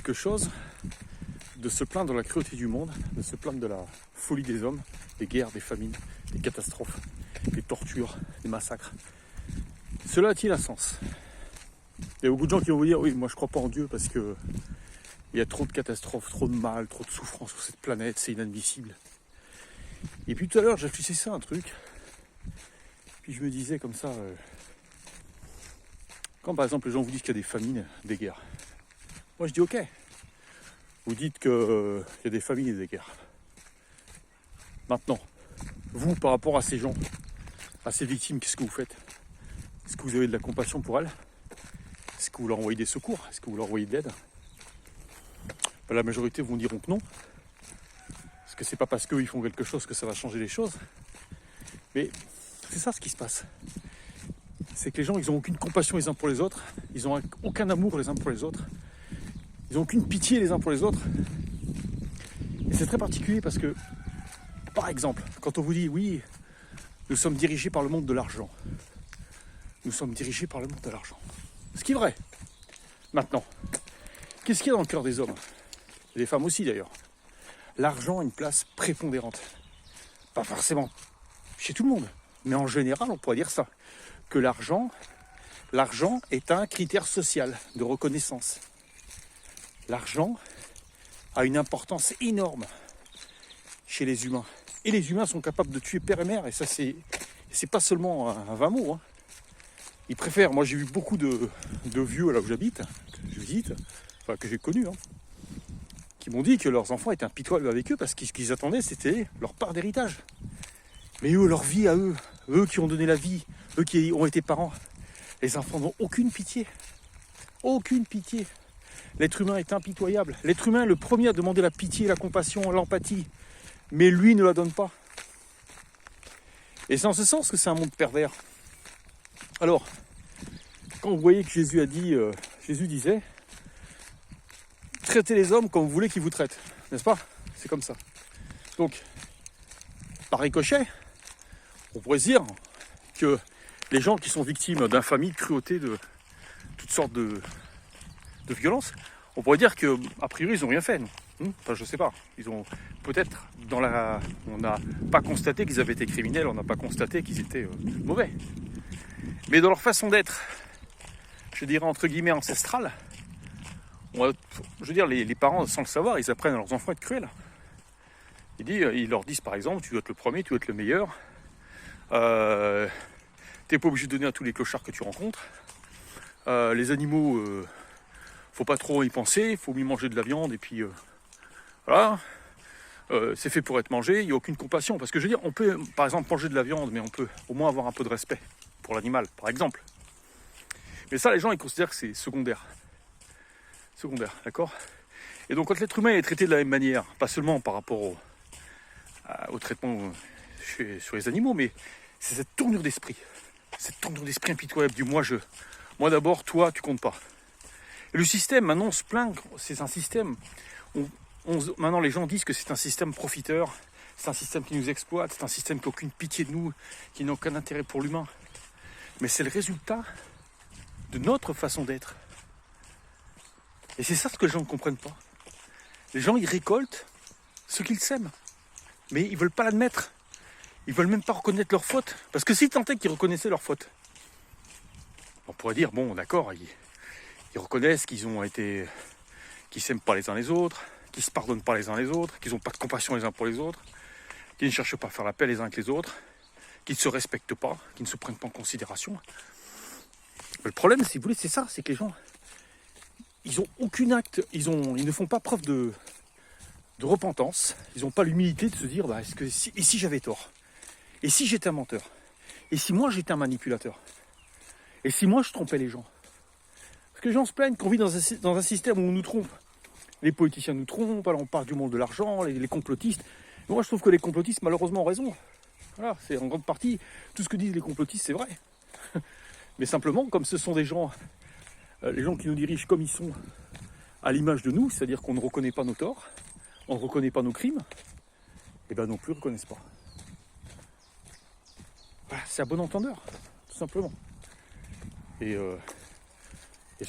quelque chose de se plaindre de la cruauté du monde, de se plaindre de la folie des hommes, des guerres, des famines, des catastrophes, des tortures, des massacres. Cela a-t-il un sens? Il y a beaucoup de gens qui vont vous dire, oui, moi je crois pas en Dieu parce que il y a trop de catastrophes, trop de mal, trop de souffrance sur cette planète, c'est inadmissible. Et puis tout à l'heure, je réfléchissais à un truc, puis je me disais comme ça, quand par exemple les gens vous disent qu'il y a des famines, des guerres, moi je dis ok, vous dites qu'il y a des famines et des guerres. Maintenant, vous par rapport à ces gens, à ces victimes, qu'est-ce que vous faites? Est-ce que vous avez de la compassion pour elles? Est-ce que vous leur envoyez des secours? Est-ce que vous leur envoyez de l'aide? La majorité vont diront que non. Parce que c'est pas parce qu'ils font quelque chose que ça va changer les choses. Mais c'est ça ce qui se passe. C'est que les gens, ils n'ont aucune compassion les uns pour les autres. Ils n'ont aucun amour les uns pour les autres. Ils n'ont aucune pitié les uns pour les autres. Et c'est très particulier parce que, par exemple, quand on vous dit, oui, nous sommes dirigés par le monde de l'argent. Nous sommes dirigés par le monde de l'argent. Ce qui est vrai. Maintenant, qu'est-ce qu'il y a dans le cœur des hommes? Et des femmes aussi d'ailleurs. L'argent a une place prépondérante. Pas forcément chez tout le monde, mais en général, on pourrait dire ça. Que l'argent est un critère social de reconnaissance. L'argent a une importance énorme chez les humains. Et les humains sont capables de tuer père et mère, et ça c'est pas seulement un vain mot. Hein. Ils préfèrent, moi j'ai vu beaucoup de vieux là où j'habite, que je visite, enfin que j'ai connus, hein, qui m'ont dit que leurs enfants étaient impitoyables avec eux parce que ce qu'ils attendaient c'était leur part d'héritage. Mais eux, leur vie à eux, eux qui ont donné la vie, eux qui ont été parents, les enfants n'ont aucune pitié. Aucune pitié. L'être humain est impitoyable. L'être humain est le premier à demander la pitié, la compassion, l'empathie. Mais lui ne la donne pas. Et c'est en ce sens que c'est un monde pervers. Alors, quand vous voyez que Jésus a dit, Jésus disait, traitez les hommes comme vous voulez qu'ils vous traitent. N'est-ce pas? C'est comme ça. Donc, par ricochet, on pourrait se dire que les gens qui sont victimes d'infamie, de cruauté, de toutes sortes de violences, on pourrait dire qu'a priori ils n'ont rien fait. Enfin, je sais pas. Ils ont peut-être on n'a pas constaté qu'ils avaient été criminels, on n'a pas constaté qu'ils étaient mauvais. Mais dans leur façon d'être, je dirais entre guillemets ancestrale, je veux dire les parents sans le savoir, ils apprennent à leurs enfants à être cruels. Ils leur disent par exemple, tu dois être le premier, tu dois être le meilleur. T'es pas obligé de donner à tous les clochards que tu rencontres. Les animaux, faut pas trop y penser, il faut mieux manger de la viande et puis voilà. C'est fait pour être mangé, il n'y a aucune compassion. Parce que je veux dire, on peut par exemple manger de la viande, mais on peut au moins avoir un peu de respect pour l'animal, par exemple. Mais ça, les gens, ils considèrent que c'est secondaire. Secondaire, d'accord? Et donc quand l'être humain est traité de la même manière, pas seulement par rapport au traitement sur les animaux, mais c'est cette tournure d'esprit. Cette tournure d'esprit impitoyable du moi d'abord, toi, tu comptes pas. Et le système, maintenant, on se plaint, c'est un système. Maintenant, les gens disent que c'est un système profiteur, c'est un système qui nous exploite, c'est un système qui n'a aucune pitié de nous, qui n'a aucun intérêt pour l'humain. Mais c'est le résultat de notre façon d'être. Et c'est ça ce que les gens ne comprennent pas. Les gens, ils récoltent ce qu'ils sèment. Mais ils ne veulent pas l'admettre. Ils ne veulent même pas reconnaître leurs fautes. Parce que si tant est qu'ils reconnaissaient leurs fautes, on pourrait dire, bon, d'accord, ils reconnaissent qu'ils s'aiment pas les uns les autres, qu'ils se pardonnent pas les uns les autres, qu'ils n'ont pas de compassion les uns pour les autres, qu'ils ne cherchent pas à faire la paix les uns avec les autres, qu'ils ne se respectent pas, qu'ils ne se prennent pas en considération. Mais le problème, si vous voulez, c'est ça, c'est que les gens, ils ont aucun acte, ils ne font pas preuve de repentance, ils n'ont pas l'humilité de se dire, et si j'avais tort? Et si j'étais un menteur? Et si moi j'étais un manipulateur? Et si moi je trompais les gens? Parce que les gens se plaignent qu'on vit dans un système où on nous trompe. Les politiciens nous trompent, alors on parle du monde de l'argent, les complotistes. Mais moi je trouve que les complotistes malheureusement ont raison. Voilà, c'est en grande partie, tout ce que disent les complotistes c'est vrai. Mais simplement, comme ce sont des gens, les gens qui nous dirigent comme ils sont, à l'image de nous, c'est-à-dire qu'on ne reconnaît pas nos torts, on ne reconnaît pas nos crimes, et bien non plus ne reconnaissent pas. Voilà, c'est à bon entendeur, tout simplement. Et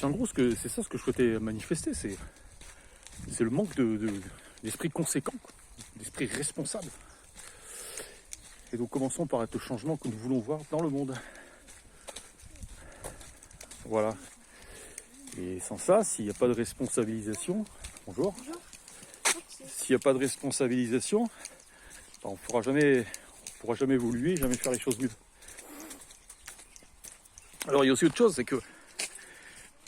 en gros, c'est ça ce que je souhaitais manifester, c'est c'est le manque d'esprit conséquent, d'esprit responsable. Et donc commençons par être le changement que nous voulons voir dans le monde. Voilà. Et sans ça, s'il n'y a pas de responsabilisation, bonjour. S'il n'y a pas de responsabilisation, on ne pourra jamais évoluer, jamais faire les choses mieux. Alors il y a aussi autre chose, c'est que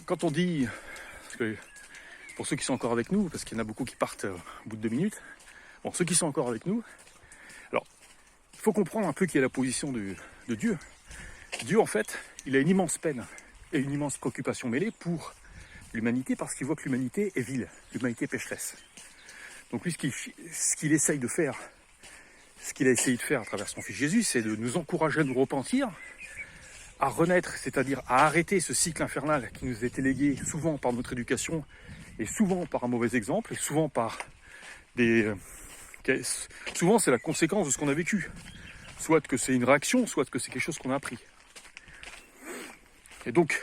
quand on dit, parce que pour ceux qui sont encore avec nous, parce qu'il y en a beaucoup qui partent au bout de 2 minutes, bon, ceux qui sont encore avec nous, alors il faut comprendre un peu quelle est la position de Dieu. Dieu, en fait, il a une immense peine et une immense préoccupation mêlée pour l'humanité, parce qu'il voit que l'humanité est vile, l'humanité est pécheresse. Donc lui, ce qu'il essaye de faire, ce qu'il a essayé de faire à travers son fils Jésus, c'est de nous encourager à nous repentir, à renaître, c'est-à-dire à arrêter ce cycle infernal qui nous est légué souvent par notre éducation, et souvent par un mauvais exemple, et souvent par souvent c'est la conséquence de ce qu'on a vécu. Soit que c'est une réaction, soit que c'est quelque chose qu'on a appris. Et donc,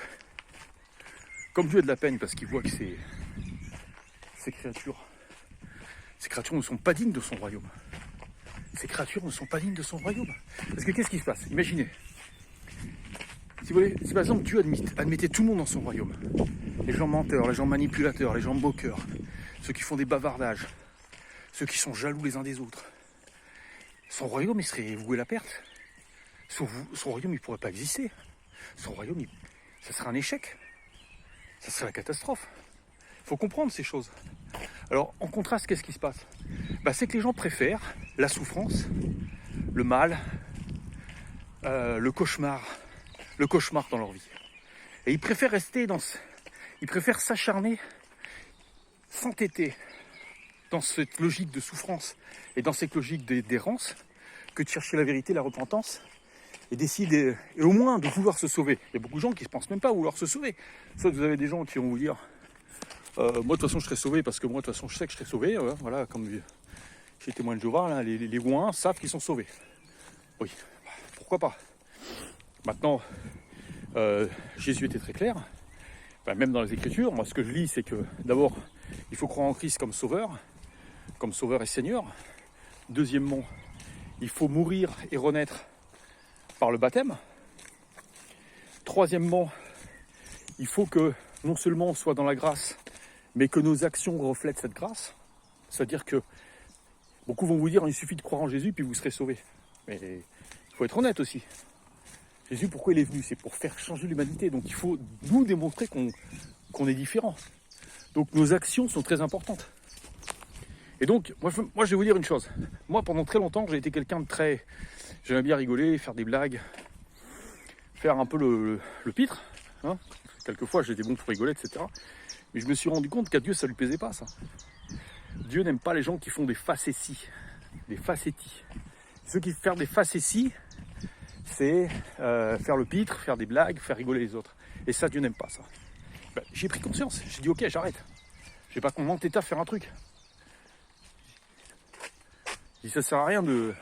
comme Dieu a de la peine parce qu'il voit que ces créatures ne sont pas dignes de son royaume. Ces créatures ne sont pas dignes de son royaume. Parce que qu'est-ce qui se passe? Imaginez. Si par exemple Dieu admettait tout le monde dans son royaume, les gens menteurs, les gens manipulateurs, les gens moqueurs, ceux qui font des bavardages, ceux qui sont jaloux les uns des autres, son royaume il serait voué à la perte. Son royaume il ne pourrait pas exister. Son royaume, ça serait un échec. Ça serait la catastrophe. Il faut comprendre ces choses. Alors, en contraste, qu'est-ce qui se passe? C'est que les gens préfèrent la souffrance, le mal, le cauchemar dans leur vie. Et ils préfèrent ils préfèrent s'acharner, s'entêter dans cette logique de souffrance et dans cette logique d'errance que de chercher la vérité, la repentance et décider, et au moins de vouloir se sauver. Il y a beaucoup de gens qui ne pensent même pas vouloir se sauver. Soit vous avez des gens qui vont vous dire moi de toute façon je serai sauvé parce que moi de toute façon je sais que je serai sauvé. Voilà, comme chez témoins de Jéhovah, là, les ouins savent qu'ils sont sauvés. Oui, pourquoi pas. Maintenant, Jésus était très clair, même dans les Écritures. Moi ce que je lis, c'est que d'abord, il faut croire en Christ comme sauveur et Seigneur. Deuxièmement, il faut mourir et renaître par le baptême. Troisièmement, il faut que non seulement on soit dans la grâce, mais que nos actions reflètent cette grâce. C'est-à-dire que beaucoup vont vous dire il suffit de croire en Jésus puis vous serez sauvés. Mais il faut être honnête aussi. Jésus, pourquoi il est venu? C'est pour faire changer l'humanité. Donc il faut nous démontrer qu'on est différent. Donc nos actions sont très importantes. Et donc, moi je vais vous dire une chose. Moi, pendant très longtemps, j'ai été quelqu'un de très... J'aimais bien rigoler, faire des blagues, faire un peu le pitre. Hein. Quelquefois, j'étais bon pour rigoler, etc. Mais je me suis rendu compte qu'à Dieu, ça ne lui plaisait pas, ça. Dieu n'aime pas les gens qui font des facéties. Des facéties. Ceux qui font des facéties, c'est faire le pitre, faire des blagues, faire rigoler les autres. Et ça, Dieu n'aime pas ça. J'ai pris conscience. J'ai dit, ok, j'arrête. Je vais pas m'entêter à faire un truc. Je dis, ça sert à rien de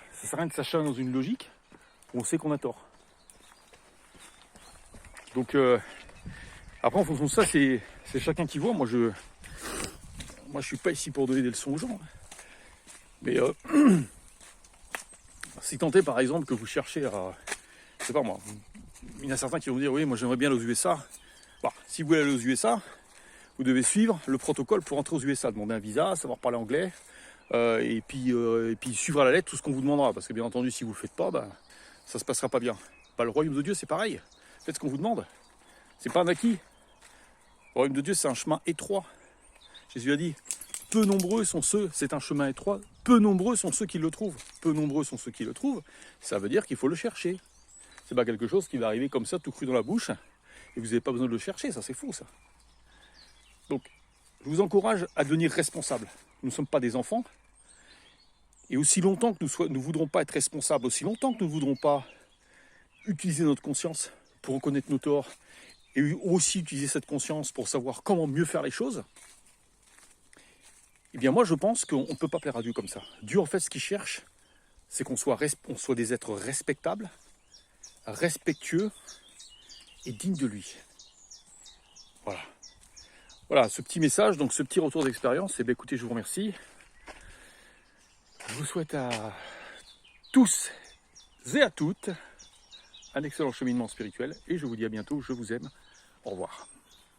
s'acharner dans une logique où on sait qu'on a tort. Donc, après, en fonction de ça, c'est chacun qui voit. Moi, je suis pas ici pour donner des leçons aux gens. Mais si tant est, par exemple, que vous cherchez à... Je sais pas moi. Il y en a certains qui vont vous dire, oui, moi j'aimerais bien aller aux USA. Si vous voulez aller aux USA, vous devez suivre le protocole pour entrer aux USA. Demander un visa, savoir parler anglais. Et puis suivre à la lettre tout ce qu'on vous demandera. Parce que bien entendu, si vous ne le faites pas, ça ne se passera pas bien. Le royaume de Dieu, c'est pareil. Faites ce qu'on vous demande. C'est pas un acquis. Le royaume de Dieu, c'est un chemin étroit. Jésus a dit, peu nombreux sont ceux, c'est un chemin étroit, peu nombreux sont ceux qui le trouvent. Peu nombreux sont ceux qui le trouvent, ça veut dire qu'il faut le chercher. C'est pas quelque chose qui va arriver comme ça, tout cru dans la bouche, et vous n'avez pas besoin de le chercher, ça c'est faux ça. Donc, je vous encourage à devenir responsable. Nous ne sommes pas des enfants, et aussi longtemps que nous ne voudrons pas être responsables, aussi longtemps que nous ne voudrons pas utiliser notre conscience pour reconnaître nos torts, et aussi utiliser cette conscience pour savoir comment mieux faire les choses, eh bien moi je pense qu'on ne peut pas plaire à Dieu comme ça. Dieu en fait ce qu'il cherche, c'est qu'on soit des êtres respectables, respectueux et dignes de lui. Voilà. Voilà, ce petit message, donc ce petit retour d'expérience, et bien écoutez, je vous remercie. Je vous souhaite à tous et à toutes un excellent cheminement spirituel, et je vous dis à bientôt, je vous aime, au revoir.